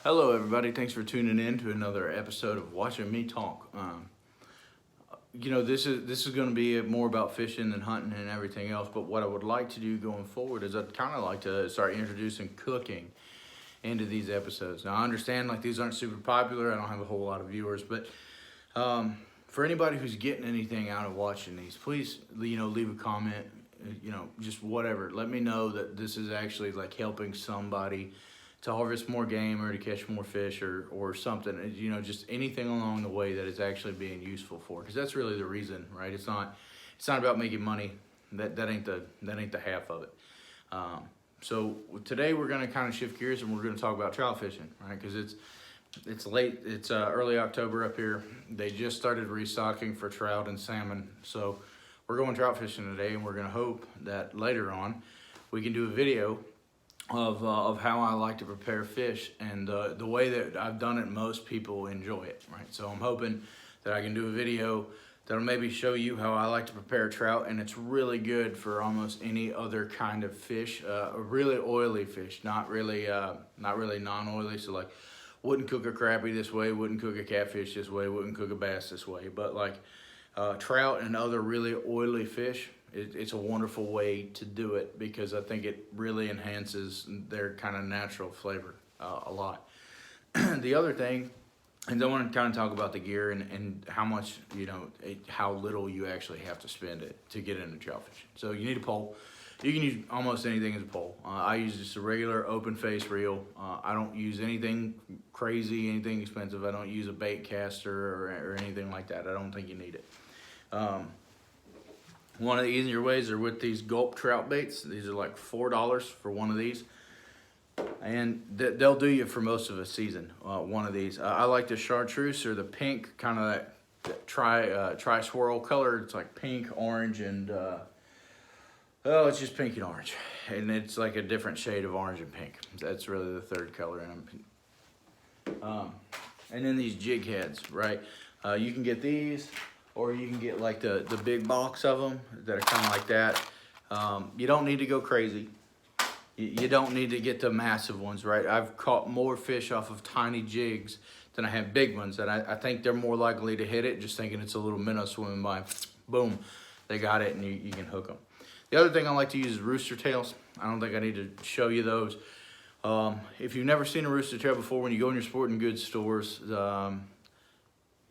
Hello everybody, thanks for tuning in to another episode of Watching Me Talk. This is going to be more about fishing and hunting and everything else, but what I would like to do going forward is I'd kind of like to start introducing cooking into these episodes. Now I understand like these aren't super popular, I don't have a whole lot of viewers, but for anybody who's getting anything out of watching these, please leave a comment, just whatever. Let me know that this is actually like helping somebody to harvest more game or to catch more fish or something, just anything along the way that it's actually being useful for, because that's really the reason, right? It's not about making money. That ain't the half of it. So today we're going to kind of shift gears and we're going to talk about trout fishing, right? Because it's late, it's early October up here. They just started restocking for trout and salmon, so we're going trout fishing today, and we're going to hope that later on we can do a video of how I like to prepare fish, and the way that I've done it, most people enjoy it, right? So I'm hoping that I can do a video that'll maybe show you how I like to prepare trout, and it's really good for almost any other kind of fish, really oily fish, not really non-oily. So like, wouldn't cook a crappie this way, wouldn't cook a catfish this way, wouldn't cook a bass this way, but like trout and other really oily fish, it's a wonderful way to do it because I think it really enhances their kind of natural flavor a lot. The other thing, and I want to kind of talk about the gear and how much, how little you actually have to spend it to get into trout fishing. So you need a pole. You can use almost anything as a pole. I use just a regular open face reel. I don't use anything crazy, anything expensive. I don't use a bait caster or anything like that. I don't think you need it. One of the easier ways are with these gulp trout baits. These are like $4 for one of these, and they'll do you for most of a season. One of these, I like the chartreuse or the pink, kind of that tri swirl color. It's like pink, orange, and it's just pink and orange, and it's like a different shade of orange and pink. That's really the third color in them. And then these jig heads, right? You can get these, or you can get like the big box of them that are kind of like that. You don't need to go crazy. You don't need to get the massive ones, right? I've caught more fish off of tiny jigs than I have big ones, and I think they're more likely to hit it, just thinking it's a little minnow swimming by. Boom, they got it, and you can hook them. The other thing I like to use is rooster tails. I don't think I need to show you those. If you've never seen a rooster tail before, when you go in your sporting goods stores,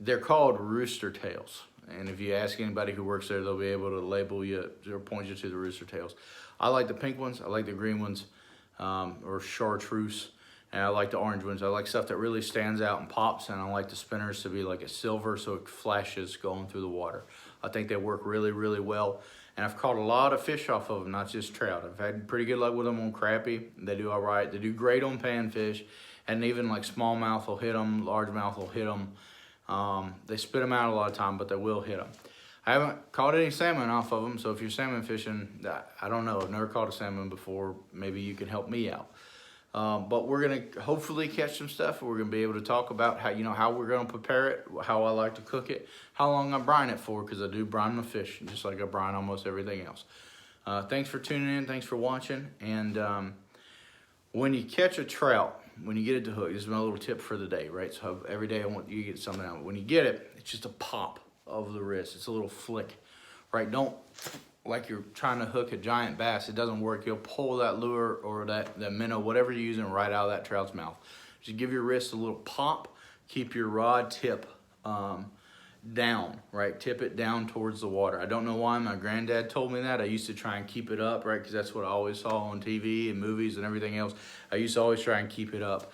they're called rooster tails. And if you ask anybody who works there, they'll be able to label you or point you to the rooster tails. I like the pink ones. I like the green ones, or chartreuse. And I like the orange ones. I like stuff that really stands out and pops. And I like the spinners to be like a silver, so it flashes going through the water. I think they work really, really well. And I've caught a lot of fish off of them, not just trout. I've had pretty good luck with them on crappie. They do all right. They do great on panfish. And even like smallmouth will hit them, largemouth will hit them. They spit them out a lot of time, but they will hit them. I haven't caught any salmon off of them, so if you're salmon fishing, I don't know. I've never caught a salmon before. Maybe you can help me out. But we're gonna hopefully catch some stuff. We're gonna be able to talk about how we're gonna prepare it, how I like to cook it, how long I brine it for, because I do brine my fish just like I brine almost everything else. Thanks for tuning in. Thanks for watching. And when you catch a trout, when you get it to hook, this is my little tip for the day, right? So every day I want you to get something out. When you get it, it's just a pop of the wrist. It's a little flick, right? Don't, like you're trying to hook a giant bass. It doesn't work. You'll pull that lure or that minnow, whatever you're using, right out of that trout's mouth. Just give your wrist a little pop. Keep your rod tip down, right? Tip it down towards the water. I don't know why. My granddad told me that. I used to try and keep it up, right? Because that's what I always saw on TV and movies and everything else. I used to always try and keep it up.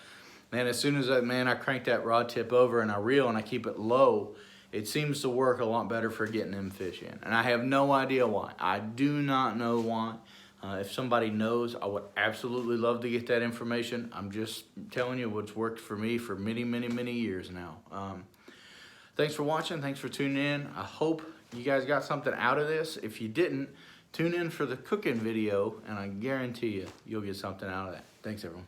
Man, as soon as I crank that rod tip over and I reel and I keep it low, it seems to work a lot better for getting them fish in. And I have no idea why. I do not know why. If somebody knows, I would absolutely love to get that information. I'm just telling you what's worked for me for many, many, many years now. Thanks for watching. Thanks for tuning in. I hope you guys got something out of this. If you didn't, tune in for the cooking video, and I guarantee you'll get something out of that. Thanks, everyone.